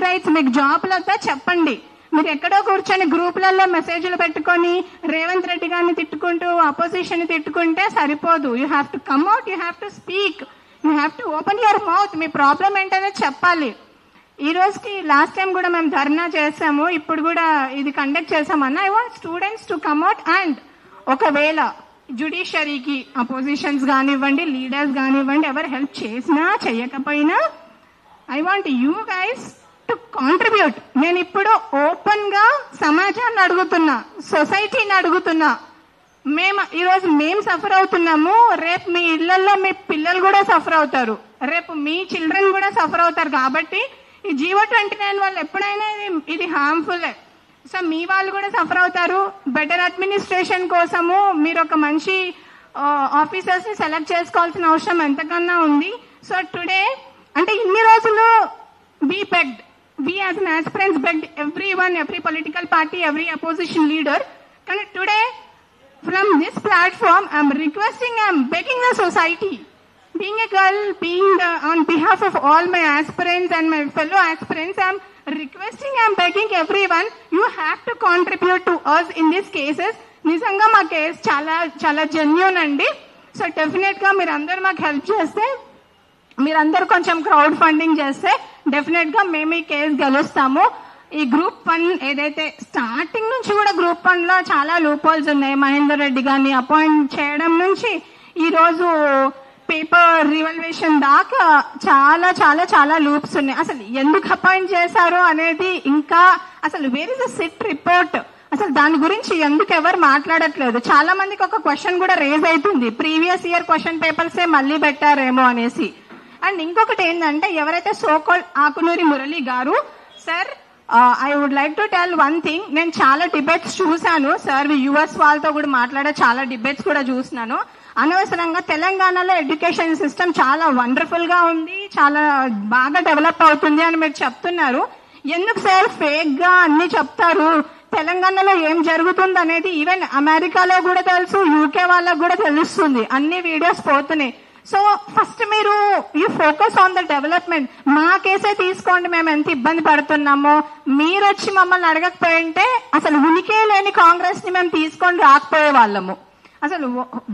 Rights, మీకు జాబ్లు వద్దా చెప్పండి. మీరు ఎక్కడో కూర్చొని గ్రూపులలో మెసేజ్లు పెట్టుకొని రేవంత్ రెడ్డి గారిని తిట్టుకుంటూ అపోజిషన్ తిట్టుకుంటే సరిపోదు. You have to come out, you have to speak, you have to open your mouth. Me problem ఏంటనేది చెప్పాలి. ఈ రోజుకి లాస్ట్ టైం కూడా మేము ధర్నా చేసాము, ఇప్పుడు కూడా ఇది కండక్ట్ చేసామన్నా. I want students to come out and ఒకవేళ జ్యుడిషియరీకి అపోజిషన్స్ కానివ్వండి, లీడర్స్ కానివ్వండి, ఎవరు హెల్ప్ చేసినా చేయకపోయినా I want you guys to contribute. నేను ఇప్పుడు ఓపెన్ గా సమాజాన్ని అడుగుతున్నా, సొసైటీని అడుగుతున్నా. ఈరోజు మేము సఫర్ అవుతున్నాము, రేపు మీ ఇళ్లలో మీ పిల్లలు కూడా సఫర్ అవుతారు, రేపు మీ చిల్డ్రన్ కూడా సఫర్ అవుతారు. కాబట్టి ఈ జీవో 29 వాళ్ళు ఎప్పుడైనా ఇది హార్మ్ఫుల్. సో మీ వాళ్ళు కూడా సఫర్ అవుతారు. బెటర్ అడ్మినిస్ట్రేషన్ కోసము మీరు ఒక మంచి ఆఫీసర్స్ ని సెలెక్ట్ చేసుకోవాల్సిన అవసరం ఎంతకన్నా ఉంది. సో టుడే అంటే ఇన్ని రోజులు we begged, we as an aspirants begged everyone, every political party, every opposition leader. And today from this platform I'm requesting, I'm begging the society, being a girl, being on behalf of all my aspirants and my fellow aspirants, I'm requesting, I'm begging everyone, you have to contribute to us in these cases. నిజంగా మా case చాలా చాలా genuine అండి. So definite గా మీరందరూ మాకు help చేస్తే, మీరందరూ కొంచెం క్రౌడ్ ఫండింగ్ చేస్తే డెఫినెట్ గా మేము ఈ కేసు గెలుస్తాము. ఈ గ్రూప్ 1 ఏదైతే స్టార్టింగ్ నుంచి కూడా గ్రూప్ 1 లో చాలా లూప్ హోల్స్ ఉన్నాయి. మహేందర్ రెడ్డి గారిని అపాయింట్ చేయడం నుంచి ఈ రోజు పేపర్ రివల్యూషన్ దాకా చాలా చాలా చాలా లూప్స్ ఉన్నాయి. అసలు ఎందుకు అపాయింట్ చేశారు అనేది, ఇంకా అసలు where is the SIT report, అసలు దాని గురించి ఎందుకు ఎవరు మాట్లాడట్లేదు. చాలా మందికి ఒక క్వశ్చన్ కూడా రేజ్ అవుతుంది, ప్రీవియస్ ఇయర్ క్వశ్చన్ పేపర్సే మళ్ళీ పెట్టారేమో అనేసి. అండ్ ఇంకొకటి ఏంటంటే, ఎవరైతే so-called Akunuri Murali garu, sir I would like to tell one thing. నేను చాలా డిబేట్స్ చూశాను సార్, యుఎస్ వాళ్ళతో కూడా మాట్లాడే చాలా డిబేట్స్ కూడా చూసినాను. అనవసరంగా తెలంగాణలో ఎడ్యుకేషన్ సిస్టమ్ చాలా వండర్ఫుల్ గా ఉంది, చాలా బాగా డెవలప్ అవుతుంది అని మీరు చెప్తున్నారు. ఎందుకు సార్ ఫేక్ గా అన్ని చెప్తారు? తెలంగాణలో ఏం జరుగుతుంది అనేది ఈవెన్ అమెరికాలో కూడా తెలుసు, యూకే వాళ్ళకు కూడా తెలుస్తుంది, అన్ని వీడియోస్ పోతున్నాయి. సో ఫస్ట్ మీరు you focus on the development. మా కేసే తీసుకోండి, మేము ఎంత ఇబ్బంది పడుతున్నామో. మీరు వచ్చి మమ్మల్ని అడగకపోయింటే అసలు ఉనికే లేని కాంగ్రెస్ ని మేము తీసుకొని రాకపోయే వాళ్ళము. అసలు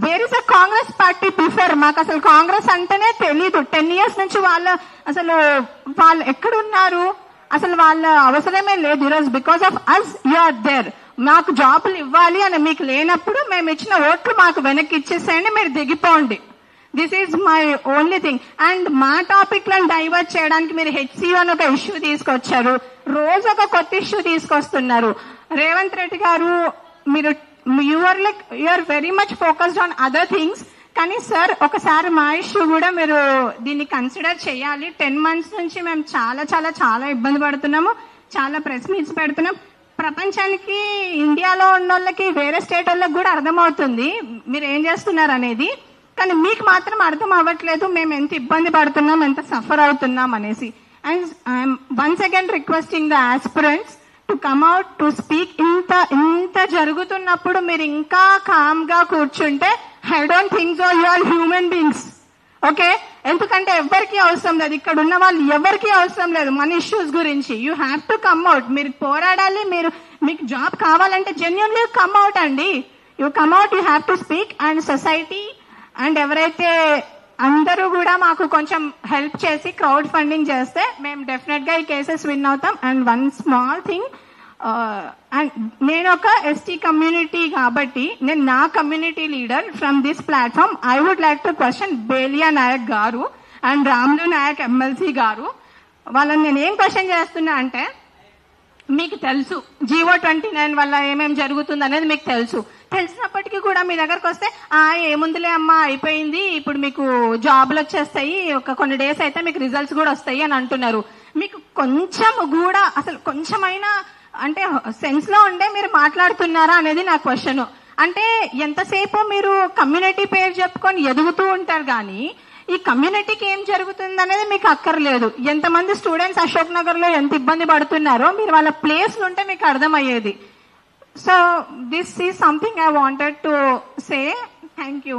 where is a Congress party before? మాకు అసలు కాంగ్రెస్ అంటేనే తెలీదు. 10 years నుంచి వాళ్ళు ఎక్కడున్నారు? అసలు వాళ్ళ అవసరమే లేదు. ఈరోజు because of us you are there. మాకు జాబులు ఇవ్వాలి అని మీకు లేనప్పుడు మేము ఇచ్చిన ఓట్లు మాకు వెనక్కి ఇచ్చేసేయండి, మీరు దిగిపోండి. This is my only thing. And మా టాపిక్ లను డైవర్ట్ చేయడానికి మీరు హెచ్సియు అని ఒక ఇష్యూ తీసుకొచ్చారు, రోజు ఒక కొత్త ఇష్యూ తీసుకొస్తున్నారు. రేవంత్ రెడ్డి గారు, మీరు you are very much focused on other things. కానీ సార్ ఒకసారి మా ఇష్యూ కూడా మీరు దీన్ని కన్సిడర్ చేయాలి. 10 months నుంచి మేము చాలా చాలా చాలా ఇబ్బంది పడుతున్నాము, చాలా ప్రెస్ మీట్స్ పెడుతున్నాం. ప్రపంచానికి, ఇండియాలో ఉన్న వాళ్ళకి, వేరే స్టేట్ వాళ్ళకి కూడా అర్థమవుతుంది మీరు ఏం చేస్తున్నారు అనేది. కానీ మీకు మాత్రం అర్థం అవ్వట్లేదు మేము ఎంత ఇబ్బంది పడుతున్నాం, ఎంత సఫర్ అవుతున్నాం అనేసి. And I'm once again requesting the aspirants to come out to speak. ఇంత జరుగుతున్నప్పుడు మీరు ఇంకా కామ్ గా కూర్చుంటే I don't think so you are human beings. Okay, ఎందుకంటే ఎవరికి అవసరం లేదు, ఇక్కడ ఉన్న వాళ్ళు ఎవరికి అవసరం లేదు మన ఇష్యూస్ గురించి. You have to come out, మీరు పోరాడాలి. మీకు జాబ్ కావాలంటే జెన్యూన్లీ కమ్ అవుట్ అండి. You come out, you have to speak. And society and ఎవరైతే అందరూ కూడా మాకు కొంచెం హెల్ప్ చేసి క్రౌడ్ ఫండింగ్ చేస్తే మేము డెఫినెట్ గా ఈ కేసెస్ విన్ అవుతాం. And one small thing, and నేను ఒక ఎస్టీ కమ్యూనిటీ కాబట్టి నేను నా community leader from this platform I would like to question Beliya Nayak గారు అండ్ రాములు నాయక్ ఎమ్మెల్సీ గారు. వాళ్ళని నేను ఏం క్వశ్చన్ చేస్తున్నా అంటే, మీకు తెలుసు జీవో 29 వల్ల ఏమేమి జరుగుతుంది అనేది మీకు తెలిసినప్పటికీ కూడా మీ దగ్గరకు వస్తే ఏముందిలే అమ్మా అయిపోయింది, ఇప్పుడు మీకు జాబ్లు వచ్చేస్తాయి, కొన్ని డేస్ అయితే మీకు రిజల్ట్స్ కూడా వస్తాయి అని అంటున్నారు. మీకు కొంచెం కూడా అసలు కొంచెమైనా అంటే సెన్స్ లో ఉండే మీరు మాట్లాడుతున్నారా అనేది నా క్వశ్చన్. అంటే ఎంతసేపు మీరు కమ్యూనిటీ పేరు చెప్పుకొని ఎదుగుతూ ఉంటారు కానీ ఈ కమ్యూనిటీకి ఏం జరుగుతుంది అనేది మీకు అక్కర్లేదు. ఎంతమంది స్టూడెంట్స్ అశోక్ నగర్ లో ఎంత ఇబ్బంది పడుతున్నారో మీరు వాళ్ళ ప్లేస్ ఉంటే మీకు అర్థమయ్యేది. So this is something I wanted to say. Thank you.